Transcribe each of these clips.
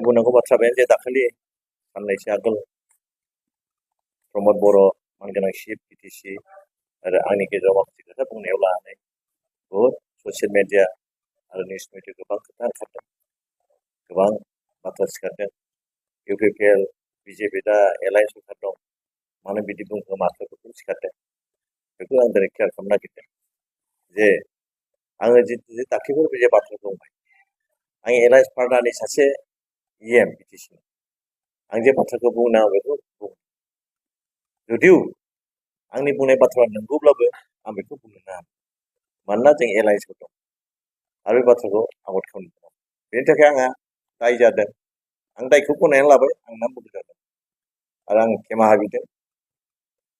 बुंनांगौ बाथ्रा बेनो जे दाखालि साननैसो आगोल प्रमद बर' मानगोनां चिफ बिटिसि आरो आंनि गेजेराव माखासे खोथा बुंनायाव लानानै बहुद ससियेल मिडिया आरो निउस मिडिया गोबां खोथा ओंखारदों, गोबां बाथ्रा सिखारदों। इउपिपिएल बिजेपि दा एलायन्स सरकार दं, मानो बिदि बुंखो माखो बेखौ सिखारदों। बेखौ आं दिनै क्लियार खालामनो नागिरदों जे आङो दाख्लैबो बे बाथ्रा बुंबाय, आं एलायन्स पार्टनारनि सासे इएम बिटिसि, आं जे बाथ्राखौ बुंनो बेखौ बुं, जुदिव आंनि बुंनाय बाथ्राया नंगौब्लाबो आं बेखौ बुंनो नाङा, मानोना जों एलायन्सआव दं आरो बे बाथ्राखौ आबाद खालामनो दं। बेनि थाखाय आंहा दाय जादों, आं दायखौ गनायनानै लाबाय, आंना भुल जादों आरो आं खेमाहा बिदों।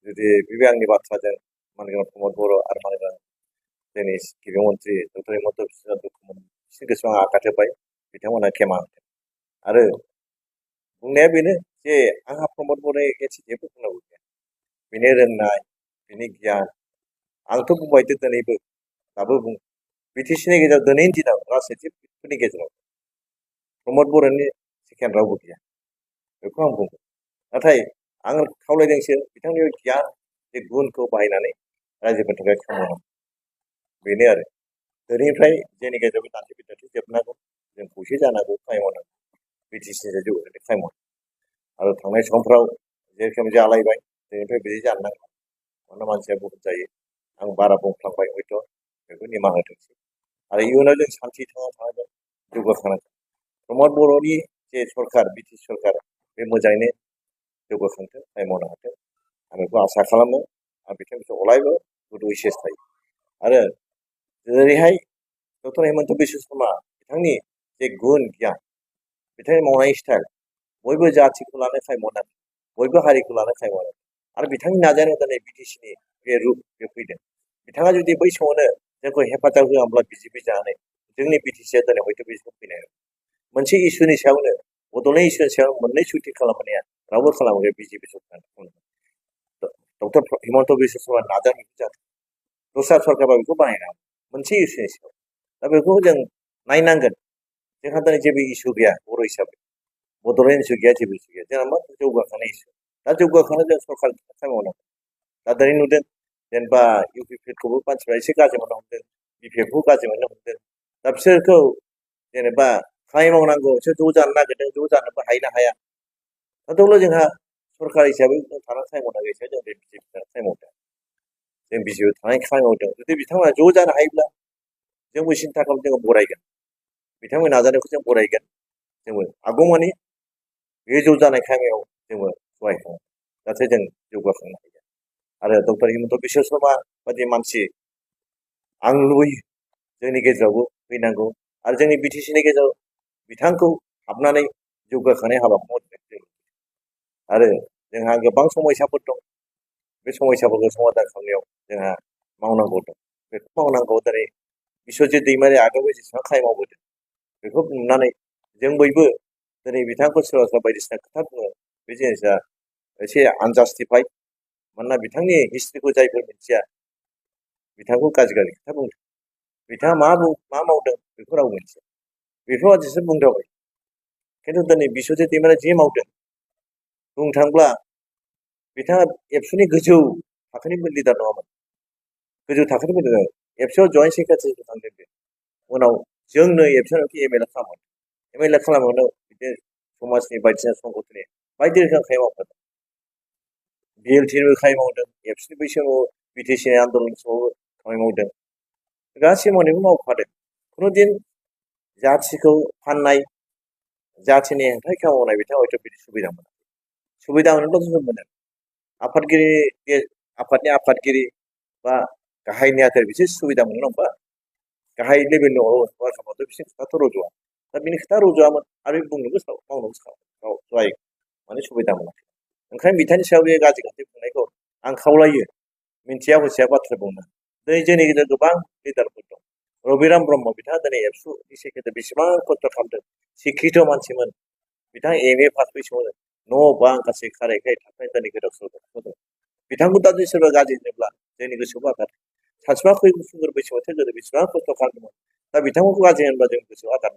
जुदि बे आंनि बाथ्राजों मानगोनां प्रमद बर' आरो मानगोनां जोंनि गिबि मन्थ्रि डक्टर हिमन्त बिश्व शर्माखौ बिसोरनि गोसोआव आं आघात होबाय, बिथांमोना खेमा होदों। आरो बुंनाया बेनो जे आंहा प्रमद बर'नि एगेन्स्ट जेबो बुंनांगौ गैया, बेनि रोंनाय, बेनि गियान, आंथ' बुंबाय दिनैबो दाबो बुं, बिटिसिनि गेजेराव दिनैनि दिनाव राजनितिकफोरनि गेजेराव प्रमद बर'नि सेकेन्ड रावबो गैया, बेखौ आं बुंगोन। नाथाय आं खावलायदोंसो बिथांनि गियान जे गुनखौ बाहायनानै रायजोफोरनि थाखाय खामानि मावनांगौ, बेनो आरो दिनैनिफ्राय जोंनि गेजेराव दान्थे बिदान्थे जोबनांगौ, जों खौसे जानांगौ, खामानि मावनांगौ, बिटिसिनि जौगानायनि खामानि मावनांगौ। आरो थांनाय समफ्राव जेरोखोम जालायबाय दिनैनिफ्राय बिदि जानो नांगौ, मानोना मानसिया बहुत जायो, आं बारा बुंफ्लांबाय हयथ' बेखौ निमाहा होथोंसै। आरो इयुनाव जों सान्थि थांना थानांगोन, जौगाखांनांगोन। प्रमद बर'नि जे सरकार बिटिसि सरकार बे मोजाङैनो जौगाखांथों, खामानि मावनो हाथों, आं बेखौ आसा खालामो। आं बिथांखौ अरायबो गुड उइसेस थायो। आरो जेरैहाय डक्टर हिमन्त बिश्व शर्मा बिथांनि जे गुन गियान, बिथांनि मावनाय स्टाइल, बयबो जाथिखौ लानो खामानि मावनांगौ, बयबो हारिखौ लानो खामानि मावनांगौ। आरो बिथांनि नाजानायाव दिनै बिटिसिनि बे रुप बे फैदों। बिथाङा जुदि बै समावनो जोंखौ हेफाजाब होआब्ला बिजेपि जानानै जोंनि बिटिसिया दिनै हयथ' बे समाव फैनाय नङा। मोनसे इस्युनि सायावनो बड'लेण्ड इस्युनि सायाव मोननै सुइटिं खालामनाया रावबो खालामाखै बिजेपि सरकार। डक्टर हिमन्त बिश्व शर्मा नाजानाय जादों, दस्रा सरकारबा बेखौ बानायनो हागौ मोनसे इस्युनि सायाव। दा बेखौ जों नायनांगोन, जोंहा दिनै जेबो इस्यु गैया बर' हिसाबै, बड'लेण्ड इस्यु गैया, जेबो इस्यु गैया, जोंहा मा जौगाखांनाय इस्यु। दा जौगाखांनो जों सरकारनि खामानि मावनांगौ। दा दिनै नुदों जेनेबा इउपिपिएलखौबो मानसिफ्रा एसे गाज्रि मोननो हमदों, बिपिएफखौ गाज्रि मोननो हमदों। दा बिसोरखौ जेनेबा खामानि मावनांगौ, बिसोर ज' जानो नागिरदों, ज' जानोबो हायो ना हाया। नाथाय जोंहा सरकार हिसाबै जों थानानै खामानि मावनांगौ हिसाबै जों बे बिजेपि खामानि मावदों, जों बिजेपिआव थानानै खामानि मावदों। जुदि बिथांमोना ज' जानो हायोब्ला जोंबो सिन्था खालाम, जोङो बरायगोन, बिथांमोननि नाजानायखौ जों बरायगोन, जोंबो हागौमानि बे ज' जानाय खामानियाव जोंबो सहाय खालामो, जाहाथे जों जौगाखांनो हायो। आरो डक्टर हिमन्त बिश्व शर्मा बायदि मानसि आं लुबैयो जोंनि गेजेरावबो फैनांगौ, आरो जोंनि बिटिसिनि गेजेराव बिथांखौ हाबनानै जौगाखांनाय हाबाखौ मावदों। आरो जोंहा गोबां समयसाफोर दं, बे समयसाफोरखौ समाधान खालामनायाव जोंहा मावनांगौ दं, बेखौ मावनांगौ। दिनै बिश्वजित दैमारि आगोलाव जेसेबां खामानि मावबोदों बेखौ नुनानै जों बयबो दिनै बिथांखौ सोरबा सोरबा बायदिसिना खोथा बुङो, बे जिनिसा एसे आनजास्टिफाइड। मानोना बिथांनि हिस्ट्रिखौ जायफोर मिथिया बिथांखौ गाज्रि गाज्रि खोथा बुंदों, बिथाङा मा मावदों बेखौ रावबो मिथिया, बेफोरबादिसो बुंदावबाय। खिन्थु दिनै बिश्वजित दैमारिया जे मावदों, बुंनो थाङोब्ला बिथाङा एबसुनि गोजौ थाखोनि लिडार नङामोन, गोजौ थाखोनि लिडार, एबसुआव जयेन्ट सेक्रेटारि थांदों। बे उनाव जोंनो एबसुआव एमएलए खालामो, एमएलए खालामनायाव बिदिनो समाजनि बायदिसिना संगठननि बायदि रोखोम खामानि मावफादों, बिएलटिनिबो खामानि मावदों, एबसुनि बै समाव बिटिसिनि आन्दलन समावबो खामानि मावदों, गासै मावनायखौ मावफादों। खुनुदिन जाथिखौ फाननाय, जाथिनि हेंथायै खामानि मावनाय बिथाङा हयथ' बिदि सुबिदा मोना, सुबिदा मोनोब्ला जों मोनो। आफादनि आफादगिरि बा गाहाय नेहाथारि बिसोर सुबिदा मोनो नङा होमबा, गाहाय लेभेलनि वार्कारफ्राथ' बिसोरनि खोथाथ' रज'आ, दा बिनि खोथा रज'आमोन आरो बुंनोबो मावनोबो जायो, माने सुबिदा मोनाखै। ओंखायनो बिथांनि सायाव बे गाज्रि गाज्रि बुंनायखौ आं खावलायो, मिन्थिया हसिया बाथ्रा बुंनो। दिनै जोंनि गेजेराव गोबां लिडारफोर दं, रबिराम ब्रह्म बिथाङा दिनै एबसुनि सेक्रेटारि, बेसेबां खस्थ' खालामदों, शिक्षित मानसिमोन, बिथाङा एमए पास बै समावनो न' बां गासै खारायखाय थाखाय दिनै गोदाव सोराव। बिथांखौ दा जुदि सोरबा गाज्रि होनोब्ला जोंनि गोसोआव आघात, सानसुमा फैगौ बैसोआव गोदो बेसेबां खस्थ' खालामदोंमोन, दा बिथांमोनखौ गाज्रि होनोब्ला जोंनि गोसोआव आघात।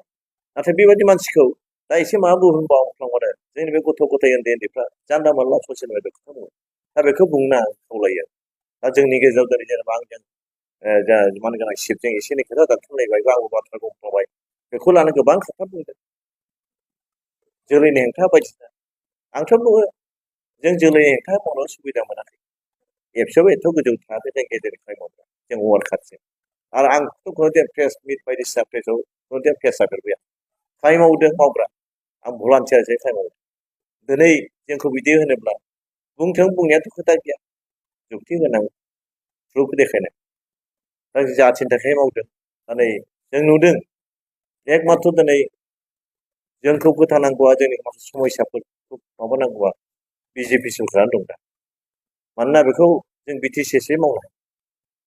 नाथाय बेबायदि मानसिखौ दा एसे मा बुंबावफ्लांबानो जोंनि बे गथ' गथाय उन्दैफ्रा जानला मोनला ससियेल मिडियाखौ खोथा बुङो दा बेखौ बुंनो नाङा खावलायो दा जोंनि गेजेराव दिनै जेनेबा आंजों जा मानगोनां शिबजों एसे एनै खोथा दानथुमलायबाय बा आंबो बाथ्रा बुंफ्लांबाय बेखौ लानो गोबां खोथा बुंदों जोलैनि हेंथा बायदिसिना आंथ' बुङो जों जोलैनि हेंथा मावनो सुबिदा मोनाखै एबसुआबो एथ' गोजौ थाखो जों गेजेरनिफ्राय मावग्रा जों वार्ड खाथिजों आरो आंथ' खुनु प्रेस मिट बायदिसिना प्रेसआव खुनु प्रेसारफोर गैया खामानि मावदों मावग्रा आं भलान्टियारसो खामानि मावदों दिनै जोंखौ बिदि होनोब्ला बुंथों बुंनायाथ' खोथा गैया जुक्ति गोनां प्रुफ देखायनाय दा जाथिनि थाखाय मावदों दिनै जों नुदों एकमात्र दिनै जोंखौ फोथांनांगौआ जोंनि माखासे समस्याफोरखौ माबानांगौआ बिजेपि सरकारानो दं दा मानोना बेखौ जों बिटिसिसो मावनो हायो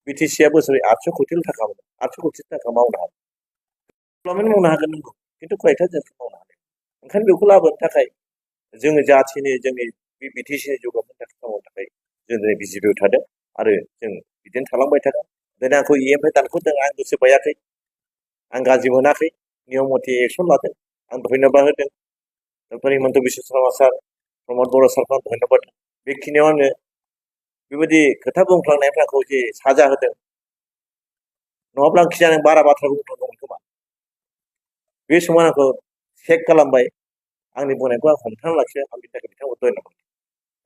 बिटिसिआ बोसोरै 800 कोटि थाखा मोनो 800 कोटि थाखा मावनो हागोन डेभेलपमेन्ट मावनो हागोन नंगौ खिन्थु खयथा जों मावनो हागोन ओंखायनो बेखौ लाबोनो थाखाय जोङो जाथिनि जोंनि बे बिटिसिनि जौगानायनि थाखाय मावनो थाखाय जों दिनै बिजेपिआव थादों आरो जों बिदिनो थालांबाय थागोन दिनै आंखौ इएमनिफ्राय दानख'दों आं गोसो बायाखै आं गाज्रि मोनाखै नियम मथे एक्सन लादों आं धन्यबाद होदों डक्टर हिमन्त बिश्व शर्मा सार प्रमद बर' सारखौ धन्यबाद बेखिनियाव आङो बेबायदि खोथा बुंफ्लांनायफ्रा आंखौ जे साजा होदों नङाब्ला आं खिजानो बारा बाथ्रा बुंफ्लांदोंमोन खोमा बे समाव आंखौ चेक खालामबाय आंनि बुंनायखौ आं हमथाना लाखियो आं बिनि थाखाय बिथांखौ धन्यबाद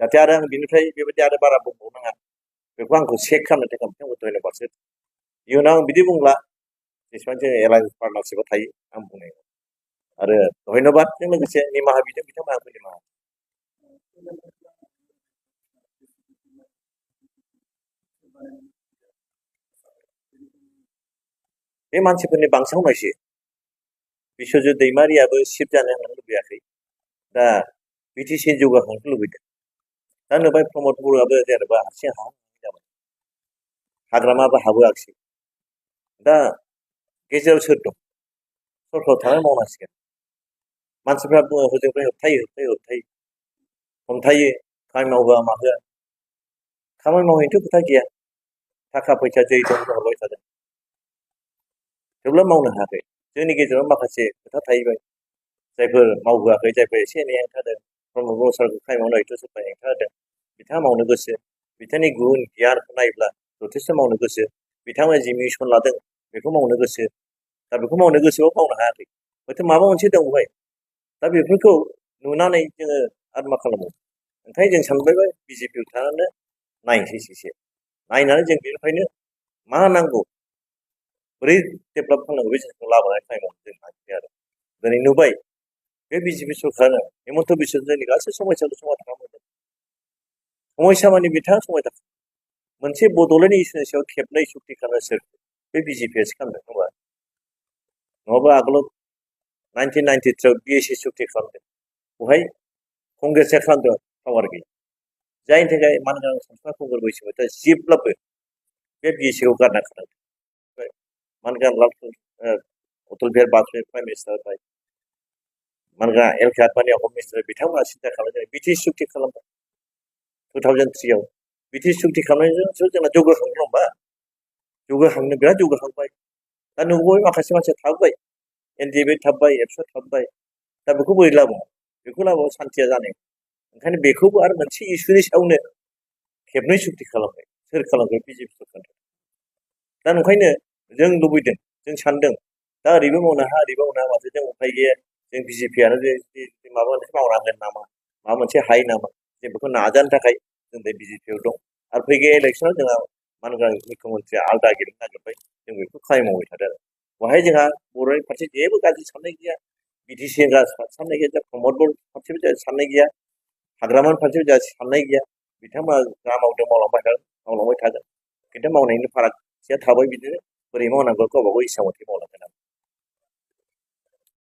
जाहाथे आरो आं बिनिफ्राय बेबायदि आरो बारा बुंबावनाङा बेखौ आंखौ चेक खालामनो थाखाय बिथांखौ धन्यबादसो इयुनाव आं बिदि बुंला जेसेबां जों एलायन्स पार्टनारशिपआव थायो आं बुंनाय आरो धन्यबादजों लोगोसे निमाहा बिदों बिथांमोनहाबो निमाहा बे मानसिफोरनि बांसावनायसो बिश्वजित दैमारियाबो शिफ्ट जानो होननानै लुबैयाखै दा बिटिसि जौगाखांनो लुबैदों दा नुबाय प्रमद बर'आबो जेनेबा हारसिं जाबाय हाग्रामाबो हाबोआखिसै दा गेजेराव सोर दं सरखाराव थानानै मावनांसिगोन मानसिफ्रा बुङो हजोंनिफ्राय होबथायो हमथायो खामानि मावहोआ माहोआ खामानि मावहैनोथ' खोथा गैया थाखा फैसा जै दं हरबाय थादों थेवब्लाबो मावनो हायाखै जोंनि गेजेराव माखासे खोथा थाहैबाय जायफोर मावहोआखै जायफोर एसे एनै हेंथा होदों प्रमद बर' सारखौ खामानि मावनो हयथ' सोरबा हेंथा होदों बिथाङा मावनो गोसो बिथांनि गुन गियानखौ नायोब्ला जथेस्थ' मावनो गोसो बिथाङा जि मिशन लादों बेखौ मावनो गोसो दा बेखौ मावनो गोसोआव मावनो हायाखै हयथ' माबा मोनसे दं बेवहाय दा बेफोरखौ नुनानै जोङो आरो मा खालामो ओंखायनो जों सानबायबाय बिजेपिआव थानानै नायनोसै एसे नायनानै जों बेनिफ्रायनो मा नांगौ बोरै डेभेलप खालामनांगौ बे जिनिसखौ लाबोनानै टाइमाव जों नागिरबाय आरो दिनै नुबाय बे बिजेपि सरकारानो हिमन्त बिश्व जोंनि गासै समस्याखौ समाधान खालामदों समस्या माने बिथाङा समाधान मोनसे बड'लेण्ड इस्युनि सायाव खेबनै सुक्ति खालामनो सोर बे बिजेपिआसो खालामदों नङाबा आगोलाव 1993 बिएसि सुक्ति खालामदों बेवहाय कंग्रेसआ खालामदों पावार गैया जायनि थाखाय मानगोनां सानसुमा खुंगुर बैसोमुथिया जेब्लाबो बे बिएससिखौ गारना खानांदों मानगोनां अटल बिहारि वाजपेयी प्राइम मिनिस्टार जाबाय मानगोनां एल के आडवाणी हम मिनिस्टार बिथांमोना सिन्था खालामदों बिटिसि सुक्ति खालामदों 2003 बिटिसि सुक्ति खालामनायजोंसो जोंना जौगाखांनो होमबा जौगाखांनो बिराद जौगाखांबाय दा नुबाय माखासे मानसिया थाबोबाय एनडिएबि थाबबाय एबसु थाबबाय दा बेखौ बोरै लाबोनो बेखौ लाबोनो सान्थिया जानाय ओंखायनो बेखौबो आरो मोनसे इस्युनि सायावनो खेबनै सुक्ति खालामबाय सोर खालामबाय बिजेपि सरकार दा ओंखायनो जों लुबैदों जों सानदों दा ओरैबो मावनो हाया ओरैबो मावनो हाया माथो जों उफाय गैया जों बिजेपिआनो माबा मोनसे मावनांगोन नामा माबा मोनसे हायो नामा जों बेखौ नाजानो थाखाय जों दा बिजेपिआव दं आरो फैगौ इलेक्सनाव जोंहा मानगोनां मुख्यमन्त्रिया आलादा नागिरनो नागिरबाय जों बेखौ खामानि मावबाय थादों आरो बेवहाय जोंहा बर'नि फारसे जेबो गाज्रि साननाय गैया बिटिसि साननाय गैया प्रमद बर' फारसेबो साननाय गैया हाग्रामानि फारसेबो जोंहा साननाय गैया बिथांमोना जा मावदों मावलांबाय थागोन खिन्थु मावनायनि फारागथिया थाबाय बिदिनो बोरै मावनांगौ गावबा गाव इस्सा मथे मावलांगोन